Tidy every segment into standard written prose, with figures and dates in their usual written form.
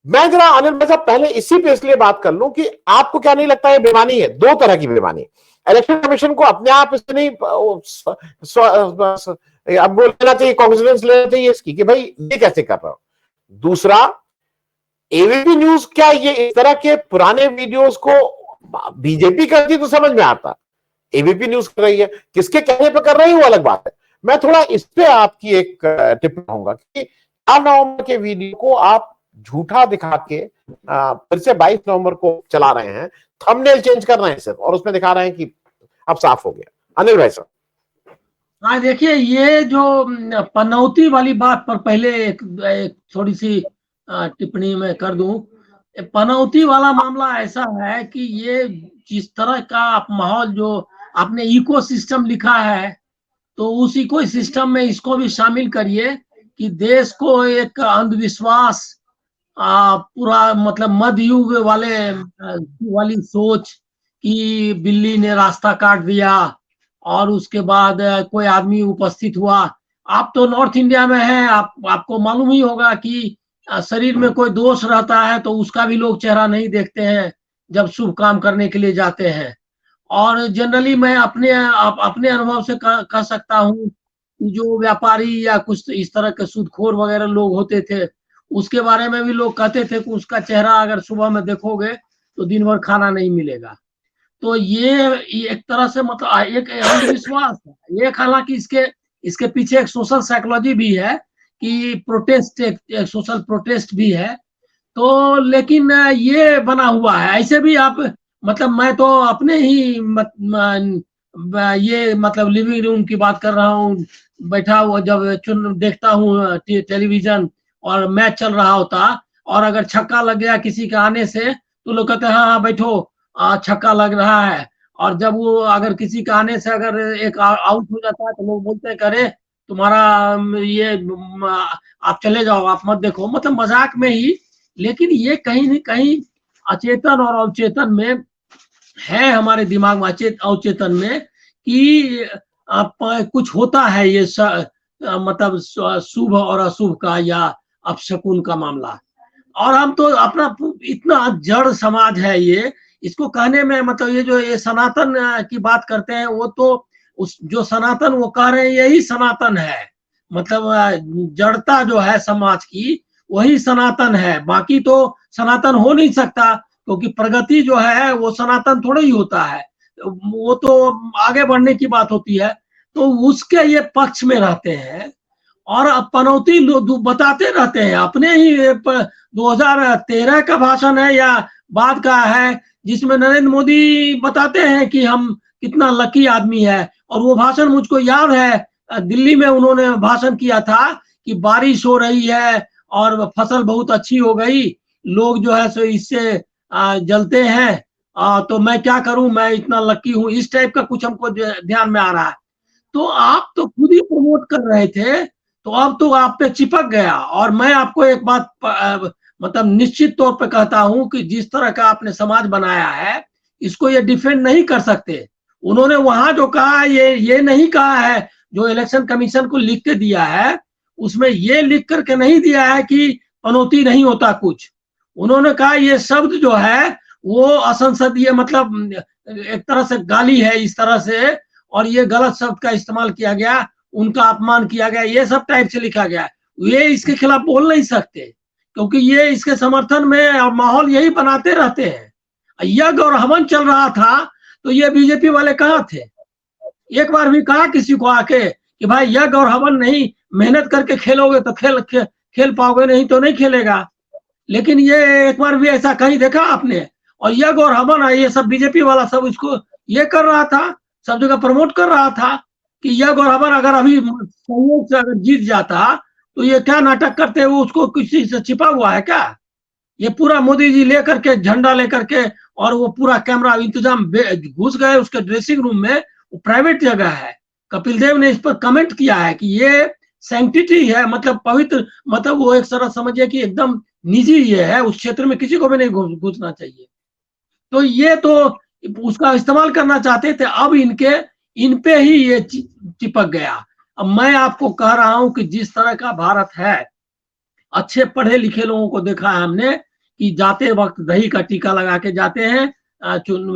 मैं जरा अनिल भाई साहब पहले इसी पे इसलिए बात कर लूं कि आपको क्या नहीं लगता ये बेईमानी है, दो तरह की बेईमानी। इलेक्शन कमीशन को अपने आप इससे नहीं अब बोल लेना चाहिए, कॉन्फिडेंस लेना चाहिए इसकी कि भाई ये कैसे कर रहा हो। दूसरा, एबीपी न्यूज क्या ये इस तरह के पुराने वीडियोस को बीजेपी करती तो समझ में आता, एबीपी न्यूज कर रही है, किसके कहने पर कर रही है वो अलग बात है। मैं थोड़ा इस पे आपकी एक टिप्पणी कहूंगा कि 4 नवंबर के वीडियो को आप झूठा दिखा के फिर से 22 नवंबर को चला रहे हैं, थंबनेल चेंज कर रहे हैं सिर्फ, और उसमें दिखा रहे हैं कि अब साफ हो गया। अनिल भाई साहब। हाँ देखिए, ये जो पनौती वाली बात पर पहले एक थोड़ी सी टिप्पणी मैं कर दूं। पनौती वाला मामला ऐसा है कि ये जिस तरह का आप माहौल जो आपने इकोसिस्टम लिखा है, तो उस इकोसिस्टम में इसको भी शामिल करिए कि देश को एक अंधविश्वास पूरा मतलब मध्य युग वाली सोच कि बिल्ली ने रास्ता काट दिया और उसके बाद कोई आदमी उपस्थित हुआ। आप तो नॉर्थ इंडिया में हैं, आपको मालूम ही होगा कि शरीर में कोई दोष रहता है तो उसका भी लोग चेहरा नहीं देखते हैं जब शुभ काम करने के लिए जाते हैं। और जनरली मैं अपने अनुभव से कह सकता हूँ, जो व्यापारी या कुछ इस तरह के सूदखोर वगैरह लोग होते थे, उसके बारे में भी लोग कहते थे कि उसका चेहरा अगर सुबह में देखोगे तो दिन भर खाना नहीं मिलेगा। तो ये एक तरह से मतलब एक अंधविश्वास है। एक हालांकि इसके इसके पीछे एक सोशल साइकोलॉजी भी है कि प्रोटेस्ट एक सोशल प्रोटेस्ट भी है। तो लेकिन ये बना हुआ है ऐसे भी आप मतलब मैं तो अपने ही ये मतलब लिविंग रूम की बात कर रहा हूँ। बैठा हुआ जब देखता हूँ टेलीविजन और मैच चल रहा होता, और अगर छक्का लग गया किसी के आने से तो लोग कहते हैं हाँ हाँ बैठो छक्का लग रहा है। और जब वो अगर किसी के आने से अगर एक आउट हो जाता है तो लोग बोलते हैं अरे तुम्हारा ये आप चले जाओ, आप मत देखो, मतलब मजाक में ही। लेकिन ये कहीं न कहीं अचेतन और अवचेतन में है, हमारे दिमाग में अवचेतन में कि कुछ होता है ये मतलब शुभ और अशुभ का या अपशकुन का मामला। और हम तो अपना इतना जड़ समाज है ये, इसको कहने में मतलब ये जो ये सनातन की बात करते हैं वो तो उस जो सनातन वो कह रहे हैं यही सनातन है। मतलब जड़ता जो है समाज की वही सनातन है, बाकी तो सनातन हो नहीं सकता क्योंकि प्रगति जो है वो सनातन थोड़ा ही होता है, वो तो आगे बढ़ने की बात होती है। तो उसके ये पक्ष में रहते हैं और पनौती लोग बताते रहते हैं। अपने ही 2013 का भाषण है या बाद का है जिसमें नरेंद्र मोदी बताते हैं कि हम कितना लकी आदमी है। और वो भाषण मुझको याद है, दिल्ली में उन्होंने भाषण किया था कि बारिश हो रही है और फसल बहुत अच्छी हो गई, लोग जो है सो इससे जलते हैं, तो मैं क्या करूं, मैं इतना लकी हूं, इस टाइप का कुछ हमको ध्यान में आ रहा है। तो आप तो खुद ही प्रमोट कर रहे थे, तो अब तो आप पे चिपक गया। और मैं आपको एक बात मतलब निश्चित तौर पे कहता हूं कि जिस तरह का आपने समाज बनाया है इसको ये डिफेंड नहीं कर सकते। उन्होंने वहां जो कहा ये नहीं कहा है, जो इलेक्शन कमीशन को लिख के दिया है उसमें ये लिख करके नहीं दिया है कि पनौती नहीं होता कुछ। उन्होंने कहा ये शब्द जो है वो असंसदीय, मतलब एक तरह से गाली है इस तरह से, और ये गलत शब्द का इस्तेमाल किया गया, उनका अपमान किया गया, ये सब टाइप से लिखा गया। ये इसके खिलाफ बोल नहीं सकते क्योंकि ये इसके समर्थन में और माहौल यही बनाते रहते हैं। यज्ञ और हवन चल रहा था तो ये बीजेपी वाले कहाँ थे? एक बार भी कहा किसी को आके कि भाई यज्ञ और हवन नहीं, मेहनत करके खेलोगे तो खेल पाओगे, नहीं तो नहीं खेलेगा। लेकिन ये एक बार भी ऐसा कहीं देखा आपने? और यज्ञ और हवन ये सब बीजेपी वाला सब इसको ये कर रहा था, सब जगह प्रमोट कर रहा था कि यज्ञ और हवन अगर अभी संयोग से अगर जीत जाता तो ये क्या नाटक करते हैं, वो उसको किसी से छिपा हुआ है क्या? ये पूरा मोदी जी लेकर के झंडा लेकर के और वो पूरा कैमरा इंतजाम घुस गए उसके ड्रेसिंग रूम में, वो प्राइवेट जगह है। कपिल देव ने इस पर कमेंट किया है कि ये सैंक्टिटी है, मतलब पवित्र, मतलब वो एक तरह समझिए कि एकदम निजी ये है, उस क्षेत्र में किसी को भी नहीं घुसना चाहिए। तो ये तो उसका इस्तेमाल करना चाहते थे, अब इन पे ही ये चिपक गया। अब मैं आपको कह रहा हूं कि जिस तरह का भारत है, अच्छे पढ़े लिखे लोगों को देखा है हमने कि जाते वक्त दही का टीका लगा के जाते हैं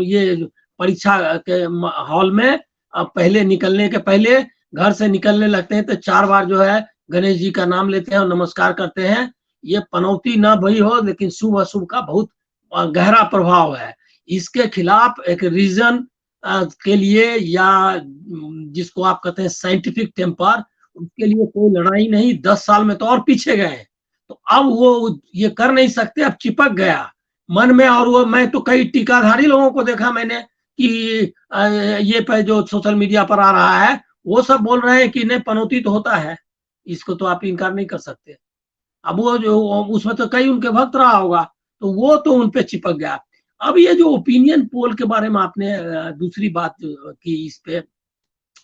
ये परीक्षा के हॉल में। पहले निकलने के पहले घर से निकलने लगते हैं तो 4 बार जो है गणेश जी का नाम लेते हैं और नमस्कार करते हैं। ये पनौती ना भई हो, लेकिन शुभ अशुभ का बहुत गहरा प्रभाव है। इसके खिलाफ एक रीजन के लिए, या जिसको आप कहते हैं साइंटिफिक टेम्पर, उसके लिए कोई लड़ाई नहीं। 10 साल में तो और पीछे गए, तो अब वो ये कर नहीं सकते, अब चिपक गया मन में। और वो मैं तो कई टीकाधारी लोगों को देखा मैंने कि ये पे जो सोशल मीडिया पर आ रहा है, वो सब बोल रहे हैं कि नहीं पनौती तो होता है, इसको तो आप इनकार नहीं कर सकते। अब वो जो उसमें तो कई उनके भक्त रहा होगा, तो वो तो उन पे चिपक गया। अब ये जो ओपिनियन पोल के बारे में आपने दूसरी बात की इस पे,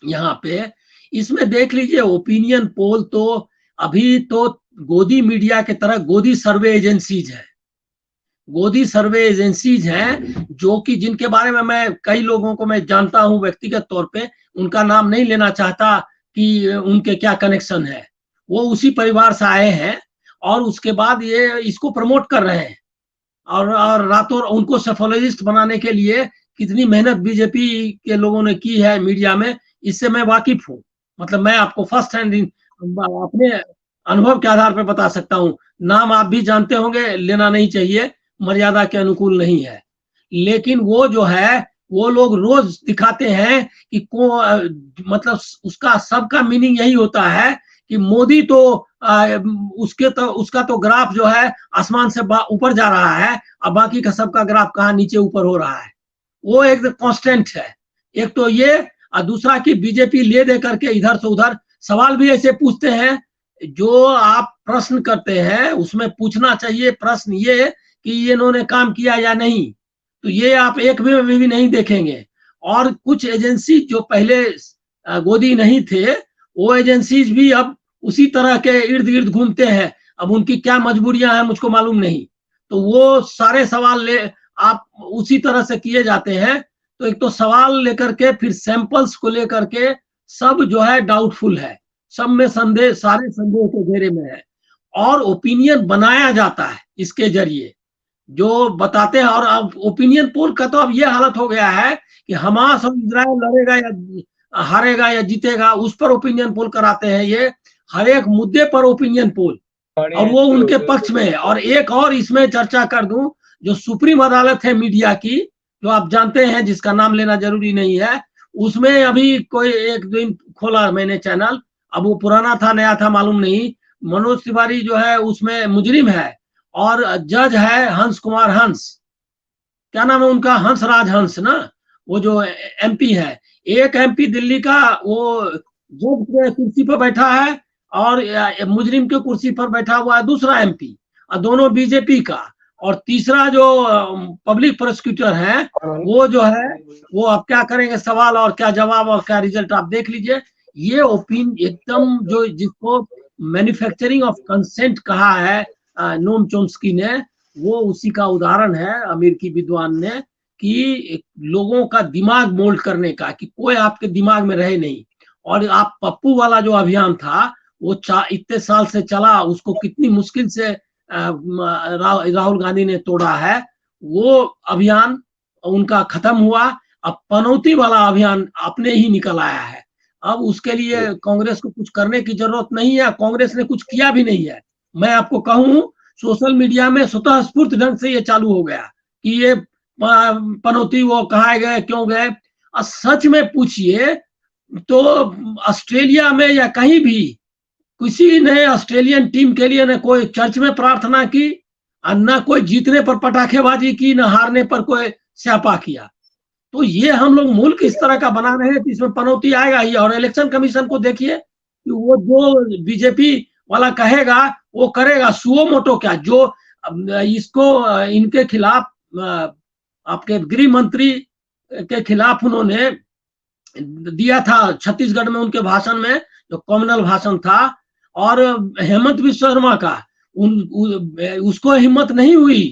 यहाँ पे इसमें देख लीजिए, ओपिनियन पोल तो अभी तो गोदी मीडिया के तरह गोदी सर्वे एजेंसीज है, गोदी सर्वे एजेंसीज हैं, जो कि जिनके बारे में मैं कई लोगों को मैं जानता हूं व्यक्तिगत तौर पे, उनका नाम नहीं लेना चाहता कि उनके क्या कनेक्शन है। वो उसी परिवार से आए हैं और उसके बाद ये इसको प्रमोट कर रहे हैं। और रातों उनको सेफोलॉजिस्ट बनाने के लिए कितनी मेहनत बीजेपी के लोगों ने की है मीडिया में, इससे मैं वाकिफ हूँ। मतलब मैं आपको फर्स्ट हैंड अपने अनुभव के आधार पर बता सकता हूँ। नाम आप भी जानते होंगे, लेना नहीं चाहिए, मर्यादा के अनुकूल नहीं है। लेकिन वो जो है, वो लोग रोज दिखाते हैं कि मतलब उसका सबका मीनिंग यही होता है कि मोदी तो उसका तो ग्राफ जो है आसमान से ऊपर जा रहा है, अब बाकी का सबका ग्राफ कहाँ नीचे ऊपर हो रहा है। वो एक कांस्टेंट है। एक तो ये, और दूसरा कि बीजेपी ले दे करके इधर से उधर सवाल भी ऐसे पूछते हैं। जो आप प्रश्न करते हैं उसमें पूछना चाहिए प्रश्न ये कि ये इन्होंने काम किया या नहीं, तो ये आप एक भी नहीं देखेंगे। और कुछ एजेंसी जो पहले गोदी नहीं थे, वो एजेंसीज भी अब उसी तरह के इर्द गिर्द घूमते हैं। अब उनकी क्या मजबूरियां हैं मुझको मालूम नहीं, तो वो सारे सवाल ले आप उसी तरह से किए जाते हैं। तो एक तो सवाल लेकर के, फिर सैंपल्स को लेकर के सब जो है डाउटफुल है, सब में संदेह, सारे संदेह के घेरे में है। और ओपिनियन बनाया जाता है इसके जरिए, जो बताते हैं। और अब ओपिनियन पोल का तो अब ये हालत हो गया है कि हमास और इजराइल लड़ेगा या हारेगा या जीतेगा, उस पर ओपिनियन पोल कराते हैं। ये हर एक मुद्दे पर ओपिनियन पोल, और वो उनके पक्ष में है। और एक और इसमें चर्चा कर दूं, जो सुप्रीम अदालत है मीडिया की, जो आप जानते हैं, जिसका नाम लेना जरूरी नहीं है, उसमें अभी कोई एक दिन खोला मैंने चैनल, अब वो पुराना था नया था मालूम नहीं। मनोज तिवारी जो है उसमें मुजरिम है, और जज है हंस कुमार हंस, क्या नाम है उनका, हंसराज हंस ना, वो जो एमपी है। एक एमपी दिल्ली का, वो जज के कुर्सी पर बैठा है, और मुजरिम के कुर्सी पर बैठा हुआ है दूसरा एमपी, और दोनों बीजेपी का। और तीसरा जो पब्लिक प्रोसिक्यूटर है, वो जो है, वो अब क्या करेंगे, सवाल और क्या जवाब और क्या रिजल्ट आप देख लीजिए। ये एकदम जो जिसको मैन्युफैक्चरिंग ऑफ कंसेंट कहा है नोम चोम्स्की ने, वो उसी का उदाहरण है अमेरिकी विद्वान ने, कि लोगों का दिमाग मोल्ड करने का, कि कोई आपके दिमाग में रहे नहीं। और आप पप्पू वाला जो अभियान था, वो इतने साल से चला, उसको कितनी मुश्किल से राहुल गांधी ने तोड़ा है। वो अभियान उनका खत्म हुआ। अब पनौती वाला अभियान अपने ही निकल आया है। अब उसके लिए कांग्रेस को कुछ करने की जरूरत नहीं है, कांग्रेस ने कुछ किया भी नहीं है। मैं आपको कहूं, सोशल मीडिया में स्वतः स्फूर्त ढंग से ये चालू हो गया कि ये पनौती वो कहाँ गए, क्यों गए। और सच में पूछिए तो ऑस्ट्रेलिया में या कहीं भी किसी ने ऑस्ट्रेलियन टीम के लिए न कोई चर्च में प्रार्थना की, और न कोई जीतने पर पटाखेबाजी की, न हारने पर कोई स्यापा किया। तो ये हम लोग मुल्क इस तरह का बना रहे हैं कि इसमें पनौती आएगा ही। और इलेक्शन कमीशन को देखिए कि वो जो बीजेपी वाला कहेगा वो करेगा। सुओ मोटो क्या, जो इसको इनके खिलाफ, आपके गृह मंत्री के खिलाफ उन्होंने दिया था छत्तीसगढ़ में उनके भाषण में, जो कॉमनल भाषण था। और हेमंत विश्व शर्मा का उसको हिम्मत नहीं हुई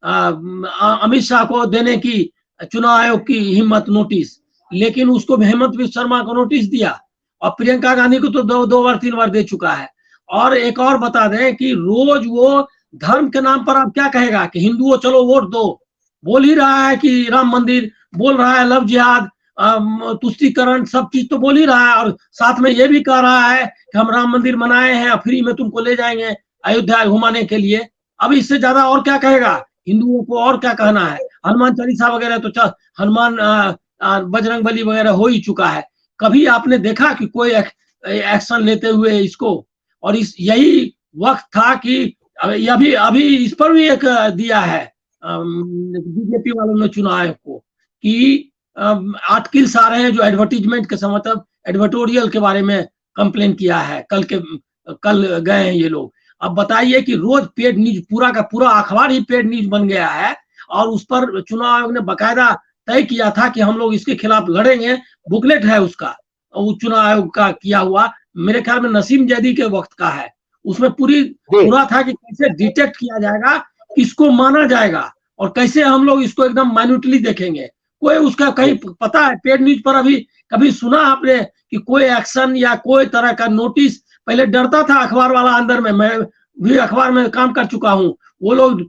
अमित शाह को देने की, चुनाव आयोग की हिम्मत नोटिस, लेकिन उसको हेमंत विश्व शर्मा को नोटिस दिया। और प्रियंका गांधी को तो दो बार 3 बार दे चुका है। और एक और बता दें कि रोज वो धर्म के नाम पर आप क्या कहेगा कि हिंदुओं चलो वोट दो, बोल ही रहा है कि राम मंदिर, बोल रहा है लव जिहाद, तुष्टीकरण, सब चीज तो बोल ही रहा है, और साथ में ये भी कह रहा है कि हम राम मंदिर बनाए हैं, फ्री में तुमको ले जाएंगे अयोध्या घुमाने के लिए। अब इससे ज्यादा और क्या कहेगा हिंदुओं को, और क्या कहना है? हनुमान चालीसा वगैरह तो हनुमान बजरंग बली वगैरह हो ही चुका है। कभी आपने देखा कि कोई एक्शन लेते हुए इसको? और इस यही वक्त था कि अभी अभी इस पर भी एक दिया है बीजेपी वालों ने चुनाव आयोग को कि आर्टिकल्स आ रहे हैं जो एडवर्टीजमेंट के मतलब एडवर्टोरियल के बारे में कंप्लेन किया है। कल गए हैं ये लोग। अब बताइए कि रोज पेड न्यूज, पूरा का पूरा अखबार ही पेड न्यूज बन गया है, और उस पर चुनाव आयोग ने बाकायदा तय किया था कि हम लोग इसके खिलाफ लड़ेंगे। बुकलेट है उसका, उस चुनाव आयोग का किया हुआ, मेरे ख्याल में नसीम जैदी के वक्त का है। उसमें पूरा था कि कैसे डिटेक्ट किया जाएगा, किसको माना जाएगा, और कैसे हम लोग इसको एकदम माइन्यूटली देखेंगे। कोई उसका कहीं पता है पेड न्यूज पर अभी कभी सुना आपने कि कोई एक्शन या कोई तरह का नोटिस? पहले डरता था अखबार वाला अंदर में, मैं भी अखबार में काम कर चुका हूँ, वो लोग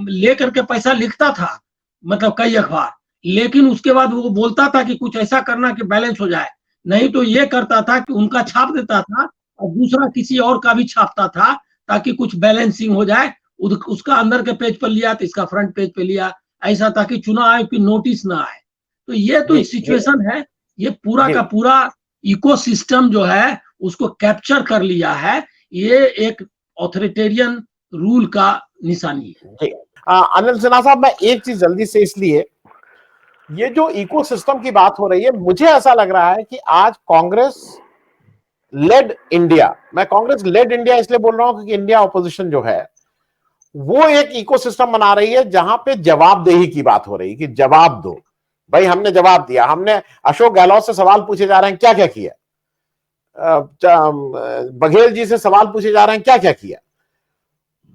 लेकर के पैसा लिखता था, मतलब कई अखबार, लेकिन उसके बाद वो बोलता था कि कुछ ऐसा करना कि बैलेंस हो जाए। नहीं तो ये करता था कि उनका छाप देता था और दूसरा किसी और का भी छापता था ताकि कुछ बैलेंसिंग हो जाए। उसका अंदर के पेज पर लिया तो इसका फ्रंट पेज पे लिया, ऐसा ताकि चुनाव आयोग की नोटिस ना आए। तो ये तो सिचुएशन है। ये पूरा का पूरा इकोसिस्टम जो है उसको कैप्चर कर लिया है। ये एक ऑथोरिटेरियन रूल का निशानी है। अनिल सिन्हा साहब, मैं एक चीज जल्दी से, इसलिए ये जो इकोसिस्टम की बात हो रही है, मुझे ऐसा लग रहा है कि आज कांग्रेस लेड इंडिया, मैं कांग्रेस लेड इंडिया इसलिए बोल रहा हूं क्योंकि इंडिया ऑपोजिशन जो है वो एक इकोसिस्टम बना रही है जहां पे जवाबदेही की बात हो रही है कि जवाब दो भाई, हमने जवाब दिया। हमने अशोक गहलोत से सवाल पूछे जा रहे हैं क्या क्या किया, बघेल जी से सवाल पूछे जा रहे हैं क्या क्या किया।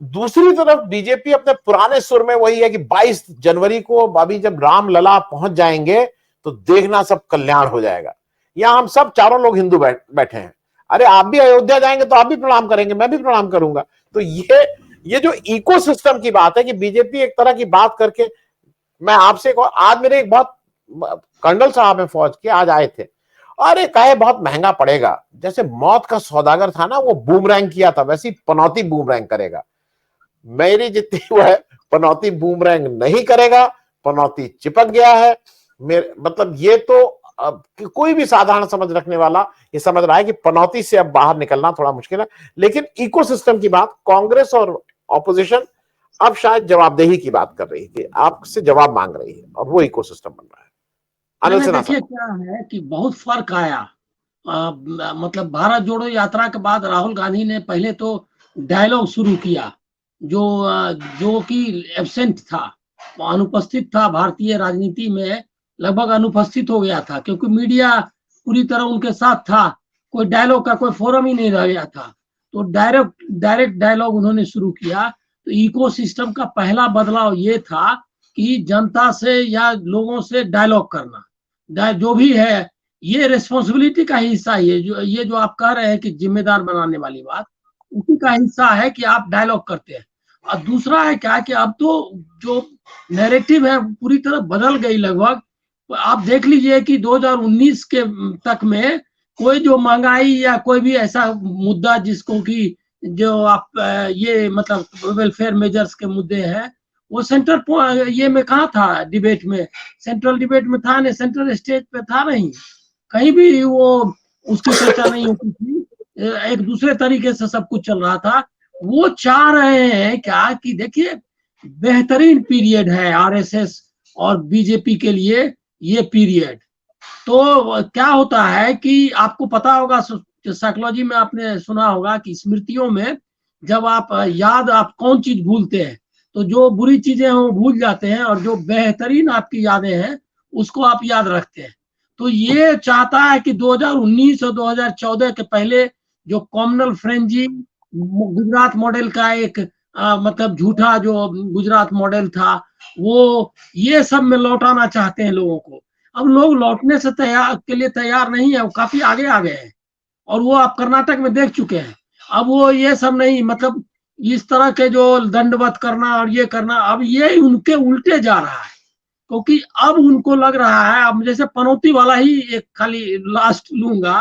दूसरी तरफ बीजेपी अपने पुराने सुर में वही है कि 22 जनवरी को अभी जब रामलला पहुंच जाएंगे तो देखना सब कल्याण हो जाएगा। यहां हम सब चारों लोग हिंदू बैठे हैं, अरे आप भी अयोध्या जाएंगे तो आप भी प्रणाम करेंगे, मैं भी प्रणाम करूंगा। तो ये जो इकोसिस्टम की बात है कि बीजेपी एक तरह की बात करके, मैं आपसे आज मेरे एक बहुत कर्नल साहब हैं फौज के, आज आए थे, अरे कहे बहुत महंगा पड़ेगा। जैसे मौत का सौदागर था ना, वो बूमरैंग किया था, वैसी पनौती बूमरैंग करेगा। मेरी जितनी वो है पनौती बूमरैंग नहीं करेगा, पनौती चिपक गया है। मेरे मतलब ये तो कोई भी साधारण समझ रखने वाला ये समझ रहा है कि पनौती से अब बाहर निकलना थोड़ा मुश्किल है। लेकिन इकोसिस्टम की बात, कांग्रेस और ऑपोजिशन अब शायद जवाबदेही की बात कर रही है कि आपसे जवाब मांग रही है, और वो इकोसिस्टम बन रहा है। देखिए क्या है कि बहुत फर्क आया। मतलब भारत जोड़ो यात्रा के बाद राहुल गांधी ने पहले तो डायलॉग शुरू किया जो कि एब्सेंट था, अनुपस्थित था भारतीय राजनीति में, लगभग अनुपस्थित हो गया था क्योंकि मीडिया पूरी तरह उनके साथ था, कोई डायलॉग का कोई फोरम ही नहीं रह गया था। तो डायरेक्ट डायलॉग उन्होंने शुरू किया। तो इकोसिस्टम का पहला बदलाव ये था कि जनता से या लोगों से डायलॉग करना, जो भी है ये रिस्पॉन्सिबिलिटी का हिस्सा है। ये जो आप कह रहे हैं कि जिम्मेदार बनाने वाली बात, उसी का हिस्सा है कि आप डायलॉग करते हैं। और दूसरा है क्या कि अब तो जो नैरेटिव है पूरी तरह बदल गई लगभग। आप देख लीजिए कि 2019 के तक में कोई जो महंगाई या कोई भी ऐसा मुद्दा जिसको कि जो आप ये मतलब वेलफेयर मेजर्स के मुद्दे हैं, वो सेंटर ये में कहा था डिबेट में, सेंट्रल डिबेट में था नहीं, सेंट्रल स्टेज पे था नहीं, कहीं भी वो उसकी चर्चा नहीं होती थी। एक दूसरे तरीके से सब कुछ चल रहा था। वो चाह रहे हैं क्या कि देखिए बेहतरीन पीरियड है आरएसएस और बीजेपी के लिए ये पीरियड। तो क्या होता है कि आपको पता होगा, साइकोलॉजी में आपने सुना होगा कि स्मृतियों में जब आप आप कौन चीज भूलते हैं, तो जो बुरी चीजें हैं वो भूल जाते हैं, और जो बेहतरीन आपकी यादें हैं उसको आप याद रखते हैं। तो ये चाहता है कि 2019 और 2014 के पहले जो कॉमनल फ्रेंजी गुजरात मॉडल का एक मतलब झूठा जो गुजरात मॉडल था, वो ये सब में लौटाना चाहते हैं लोगों को। अब लोग लौटने से के लिए तैयार नहीं है, वो काफी आगे आ गए हैं, और वो आप कर्नाटक में देख चुके हैं। अब वो ये सब नहीं, मतलब इस तरह के जो दंडवत करना और ये करना, अब ये उनके उल्टे जा रहा है, क्योंकि अब उनको लग रहा है, अब जैसे पनौती वाला ही एक खाली लास्ट लूंगा,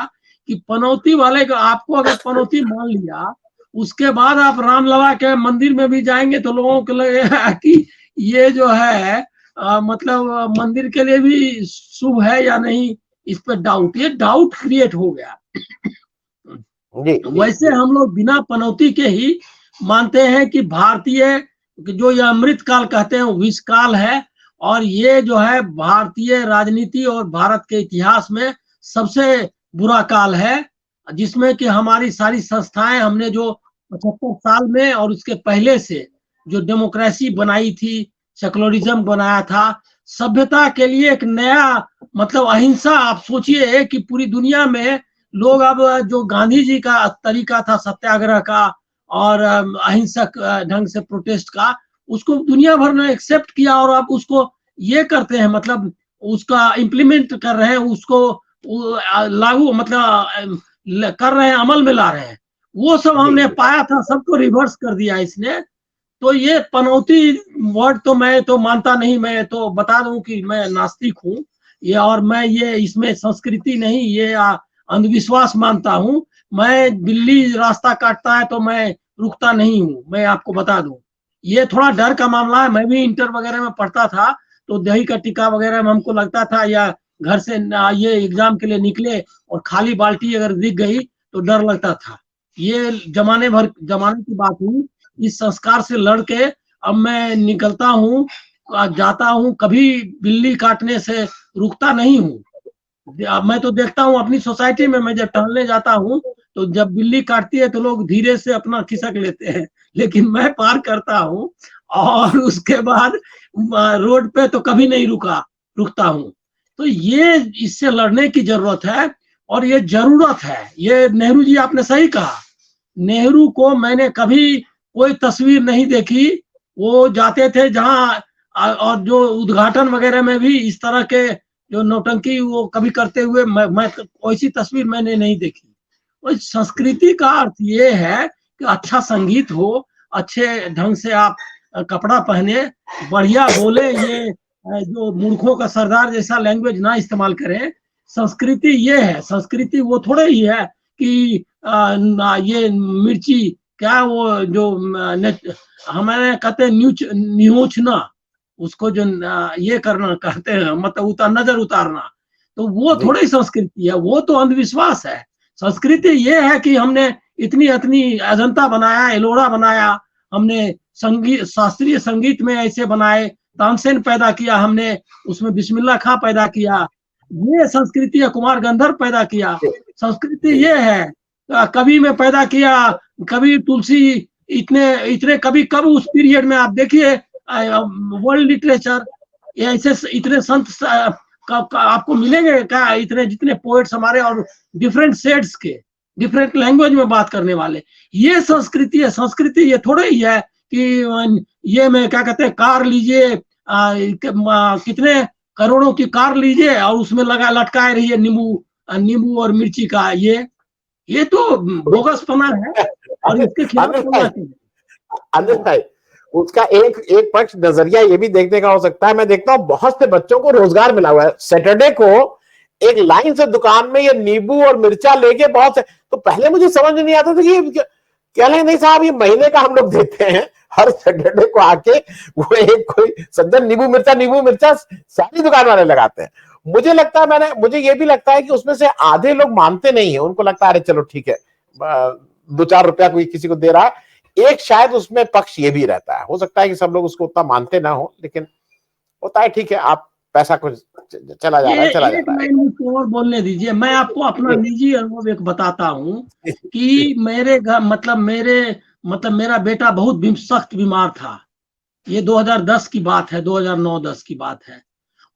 कि पनौती वाले को, आपको अगर पनौती मान लिया, उसके बाद आप रामलला के मंदिर में भी जाएंगे तो लोगों को लगेगा कि ये जो है मतलब मंदिर के लिए भी शुभ है या नहीं, इस पर डाउट, ये डाउट क्रिएट हो गया। जी वैसे हम लोग बिना पनौती के ही मानते हैं कि भारतीय जो ये अमृत काल कहते हैं विष काल है, और ये जो है भारतीय राजनीति और भारत के इतिहास में सबसे बुरा काल है, जिसमें कि हमारी सारी संस्थाएं, हमने जो 75 साल में और उसके पहले से जो डेमोक्रेसी बनाई थी, सेकुलरिज्म बनाया था, सभ्यता के लिए एक नया मतलब अहिंसा, आप सोचिए कि पूरी दुनिया में लोग अब जो गांधी जी का तरीका था सत्याग्रह का और अहिंसक ढंग से प्रोटेस्ट का, उसको दुनिया भर ने एक्सेप्ट किया और अब उसको ये करते हैं, मतलब उसका इम्प्लीमेंट कर रहे हैं, उसको लागू मतलब कर रहे हैं, अमल में ला रहे हैं। वो सब हमने पाया था, सबको रिवर्स कर दिया इसने। तो ये पनौती वर्ड तो मैं तो मानता नहीं, मैं तो बता दूं कि मैं नास्तिक हूँ ये, और मैं ये इसमें संस्कृति नहीं, ये अंधविश्वास मानता हूँ। मैं बिल्ली रास्ता काटता है तो मैं रुकता नहीं हूँ, मैं आपको बता दूं। ये थोड़ा डर का मामला है, मैं भी इंटर वगैरह में पढ़ता था तो दही का टिक्का वगैरह में हमको लगता था, या घर से ये एग्जाम के लिए निकले और खाली बाल्टी अगर दिख गई तो डर लगता था। ये जमाने की बात हुई। इस संस्कार से लड़के अब मैं निकलता हूँ, जाता हूँ, कभी बिल्ली काटने से रुकता नहीं हूँ। मैं तो देखता हूँ अपनी सोसाइटी में, मैं जब टहलने जाता हूँ तो जब बिल्ली काटती है तो लोग धीरे से अपना खिसक लेते हैं, लेकिन मैं पार करता हूँ और उसके बाद रोड पे तो कभी नहीं रुकता हूँ। तो ये इससे लड़ने की जरूरत है, और ये जरूरत है। ये नेहरू जी, आपने सही कहा, नेहरू को मैंने कभी कोई तस्वीर नहीं देखी, वो जाते थे जहां, और जो उद्घाटन वगैरह में भी इस तरह के जो नौटंकी वो कभी करते हुए मैं वैसी तस्वीर मैंने नहीं देखी। और संस्कृति का अर्थ ये है कि अच्छा संगीत हो, अच्छे ढंग से आप कपड़ा पहने, बढ़िया बोले, ये जो मूर्खों का सरदार जैसा लैंग्वेज ना इस्तेमाल करें। संस्कृति ये है, संस्कृति वो थोड़े ही है कि ये मिर्ची क्या वो जो हमारे कहते हैं न्यूचना, उसको जो ये करना कहते हैं, मतलब नजर उतारना, तो वो थोड़ी संस्कृति है, वो तो अंधविश्वास है। संस्कृति ये है कि हमने इतनी इतनी अजंता बनाया, एलोरा बनाया, हमने संगीत, शास्त्रीय संगीत में ऐसे बनाए, तानसेन पैदा किया हमने, उसमें बिस्मिल्लाह खां पैदा किया, ये संस्कृति है। कुमार गंधर्व पैदा किया, संस्कृति ये है। कवि में पैदा किया, कवि तुलसी, इतने कवि, कब उस पीरियड में आप देखिए वर्ल्ड लिटरेचर, ऐसे इतने संत आपको मिलेंगे क्या, इतने जितने पोएट्स हमारे, और डिफरेंट शेड्स के, डिफरेंट लैंग्वेज में बात करने वाले। ये संस्कृति है। संस्कृति ये थोड़े ही है कि ये मैं क्या कहते हैं, कार लीजिए, कितने करोड़ों की कार लीजिए और उसमें लटकाए रहिए नींबू और मिर्ची का, ये तो बोगसपना है, और इसके खिलाफ बोलना चाहिए। अनिल भाई, उसका एक पक्ष नजरिया ये भी देखने का हो सकता है। मैं देखता हूँ बहुत से बच्चों को रोजगार मिला हुआ है। सैटरडे को एक लाइन से दुकान में ये नींबू और मिर्चा लेके बहुत से, तो पहले मुझे समझ नहीं आता था कि क्या लेंगे, नहीं साहब ये महीने का हम लोग देते हैं, हर सैटरडे को आके वो एक कोई सज्जन नींबू मिर्चा सारी दुकान वाले लगाते हैं। मुझे लगता है, मुझे ये भी लगता है कि उसमें से आधे लोग मानते नहीं है, उनको लगता है अरे चलो ठीक है, 2-4 रुपया कोई किसी को दे रहा है। एक शायद उसमें पक्ष ये भी रहता है, हो सकता है कि सब लोग उसको उतना मानते ना हो, लेकिन होता है ठीक है, आप पैसा कुछ चला जा रहा है। और बोलने दीजिए, मैं आपको अपना निजी अनुभव एक बताता हूँ कि मेरे घर मतलब मेरा बेटा बहुत सख्त बीमार था। ये 2010 की बात है, 2009-10 की बात है,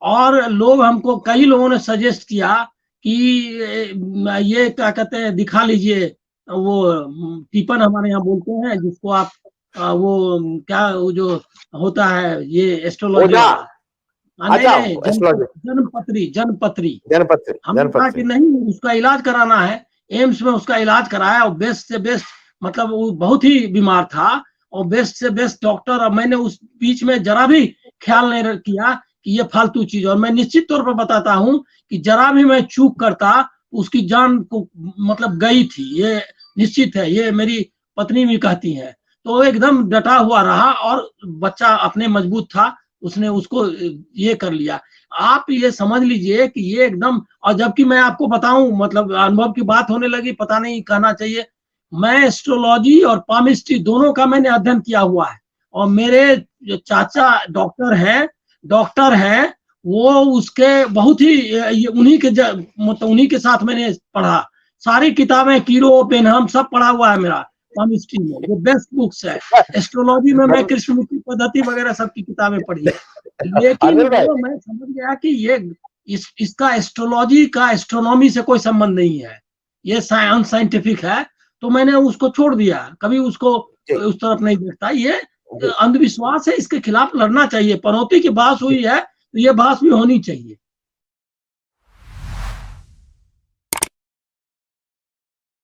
और कई लोगों ने सजेस्ट किया कि ये क्या कहते हैं, दिखा लीजिए, वो टिपन हमारे यहाँ बोलते हैं जिसको आप वो क्या, वो जो होता है ये एस्ट्रोलॉजी वाला, जनपत्री। हमने कहा कि नहीं, उसका इलाज कराना है, एम्स में उसका इलाज कराया, और बेस्ट से बेस्ट, मतलब वो बहुत ही बीमार था, और बेस्ट से बेस्ट डॉक्टर, और मैंने उस बीच में जरा भी ख्याल नहीं किया कि ये फालतू चीज। और मैं निश्चित तौर पर बताता हूं कि जरा भी मैं चूक करता उसकी जान को मतलब गई थी, ये निश्चित है, ये मेरी पत्नी भी कहती है। तो एकदम डटा हुआ रहा और बच्चा अपने मजबूत था, उसने उसको ये कर लिया। आप ये समझ लीजिए कि ये एकदम, और जबकि मैं आपको बताऊं मतलब अनुभव की बात होने लगी, पता नहीं कहना चाहिए, मैं एस्ट्रोलॉजी और पामिस्ट्री दोनों का मैंने अध्ययन किया हुआ है। और मेरे जो चाचा डॉक्टर हैं, वो उसके बहुत ही उन्हीं के मतलब उन्हीं के साथ मैंने पढ़ा, सारी किताबें कीरो बेनहम सब पढ़ा हुआ है मेरा केमिस्ट्री में, वो बेस्ट बुक्स है। एस्ट्रोलॉजी में मैं कृष्णमूर्ति पद्धति वगैरह सबकी किताबें पढ़ी है। लेकिन वो मैं समझ गया कि ये इसका एस्ट्रोलॉजी का एस्ट्रोनॉमी से कोई संबंध नहीं है, ये अनसाइंटिफिक है। तो मैंने उसको छोड़ दिया, कभी उसको उस तरफ नहीं देखता। ये अंधविश्वास है, इसके खिलाफ लड़ना चाहिए। पनौती की बहस हुई है तो ये बहस भी होनी चाहिए।